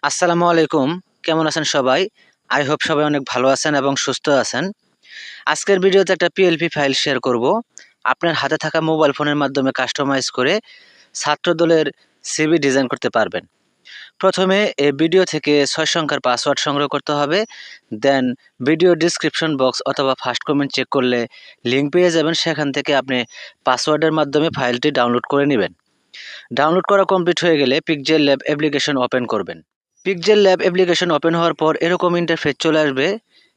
আসসালামু আলাইকুম। কেমন আছেন সবাই? আই হোপ সবাই অনেক ভালো আছেন এবং সুস্থ আছেন। আজকের ভিডিওতে একটা পিএলপি ফাইল শেয়ার করব। আপনার হাতে থাকা মোবাইল ফোনের মাধ্যমে কাস্টমাইজ করে ছাত্রদলের সিভি ডিজাইন করতে পারবেন। প্রথমে এই ভিডিও থেকে ৬ সংখ্যার পাসওয়ার্ড সংগ্রহ করতে হবে। দেন ভিডিও ডেসক্রিপশন বক্স অথবা ফার্স্ট কমেন্ট চেক করলে লিঙ্ক পেয়ে যাবেন। সেখান থেকে আপনি পাসওয়ার্ডের মাধ্যমে ফাইলটি ডাউনলোড করে নেবেন। ডাউনলোড করা কমপ্লিট হয়ে গেলে পিকজেল ল্যাব অ্যাপ্লিকেশন ওপেন করবেন। পিকজেল ল্যাব অ্যাপ্লিকেশন ওপেন হওয়ার পর এরকম ইন্টারফেস চলে আসবে।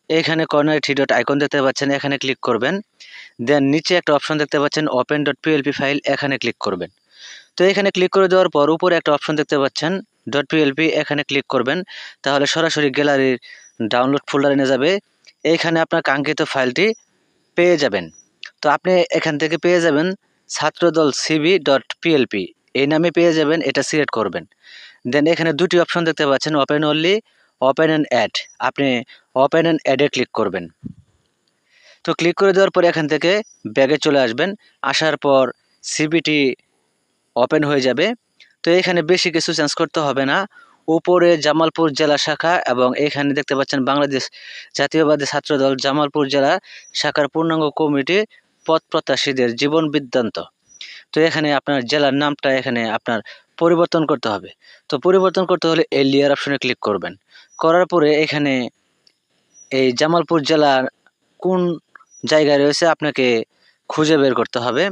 এখানে কর্নারে থ্রি ডট আইকন দেখতে পাচ্ছেন, এখানে ক্লিক করবেন। দেন নিচে একটা অপশন দেখতে পাচ্ছেন ওপেন ডট পিএলপি ফাইল, এখানে ক্লিক করবেন। তো এখানে ক্লিক করে দেওয়ার পর উপরে একটা অপশন দেখতে পাচ্ছেন ডট পিএলপি, এখানে ক্লিক করবেন। তাহলে সরাসরি গ্যালারির ডাউনলোড ফোল্ডারে নিয়ে যাবে। এইখানে আপনার কাঙ্ক্ষিত ফাইলটি পেয়ে যাবেন। তো আপনি এখান থেকে পেয়ে যাবেন ছাত্রদল সিভি ডট পিএলপি, এই নামে পেয়ে যাবেন। এটা সিলেক্ট করবেন। দেন এখানে দুটি অপশন দেখতে পাচ্ছেন open only, open and add. আপনি ওপেন অ্যান্ড অ্যাডে ক্লিক করবেন। তো ক্লিক করে দেওয়ার পর এখান থেকে ব্যাগে চলে আসবেন। আসার পর সিবিটি ওপেন হয়ে যাবে। তো এখানে বেশি কিছু চেঞ্জ করতে হবে না। উপরে জামালপুর জেলা শাখা এবং এখানে দেখতে পাচ্ছেন বাংলাদেশ জাতীয়বাদী ছাত্রদল জামালপুর জেলা শাখার পূর্ণাঙ্গ কমিটি পদ প্রত্যাশীদের জীবন বৃত্তান্ত। তো এখানে আপনার জেলার নামটা এখানে আপনার পরিবর্তন করতে হবে। তো পরিবর্তন করতে হলে এই লেয়ার অপশনে ক্লিক করবেন। করার পরে এখানে এই জামালপুর জেলার কোন জায়গায় রয়েছে আপনাকে খুঁজে বের করতে হবে।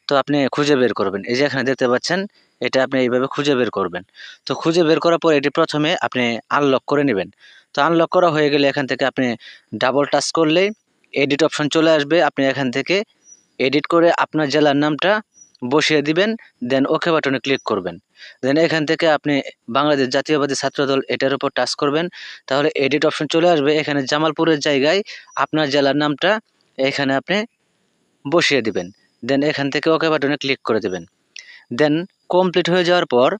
তো আপনি খুঁজে বের করবেন। এই যে এখানে দেখতে পাচ্ছেন, এটা আপনি এইভাবে খুঁজে বের করবেন। তো খুঁজে বের করার পর এটি প্রথমে আপনি আনলক করে নেবেন। তো আনলক করা হয়ে গেলে এখান থেকে আপনি ডাবল টাচ করলেই এডিট অপশন চলে আসবে। আপনি এখান থেকে এডিট করে আপনার জেলার নামটা বসিয়ে দিবেন। দেন ওকে বাটনে ক্লিক করবেন। দেন এখান থেকে আপনি বাংলাদেশ জাতীয়বাদী ছাত্রদল এটার উপর টাচ করবেন। তাহলে এডিট অপশন চলে আসবে। এখানে জামালপুরের জায়গায় আপনার জেলার নামটা এখানে আপনি বসিয়ে দিবেন। দেন এখান থেকে ওকে বাটনে ক্লিক করে দেবেন। দেন কমপ্লিট হয়ে যাওয়ার পর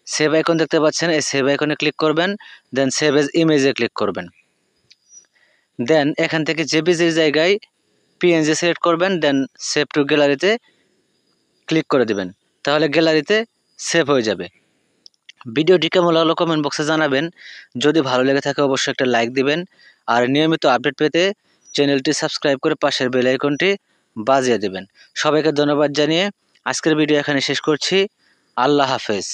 সেভ আইকন দেখতে পাচ্ছেন, এই সেভ আইকনে ক্লিক করবেন। দেন সেভ এজ ইমেজে ক্লিক করবেন। দেন এখান থেকে জেপিজির জায়গায় পিএনজি সিলেক্ট করবেন। দেন সেভ টু গ্যালারিতে ক্লিক করে দিবেন। তাহলে গ্যালারিতে সেভ হয়ে যাবে। ভিডিওটি কেমন লাগলো কমেন্ট বক্সে জানাবেন। যদি ভালো লেগে থাকে অবশ্যই একটা লাইক দিবেন। আর নিয়মিত আপডেট পেতে চ্যানেলটি সাবস্ক্রাইব করে পাশের বেল আইকনটি বাজিয়ে দেবেন। সবাইকে ধন্যবাদ জানিয়ে আজকের ভিডিও এখানে শেষ করছি। আল্লাহ হাফেজ।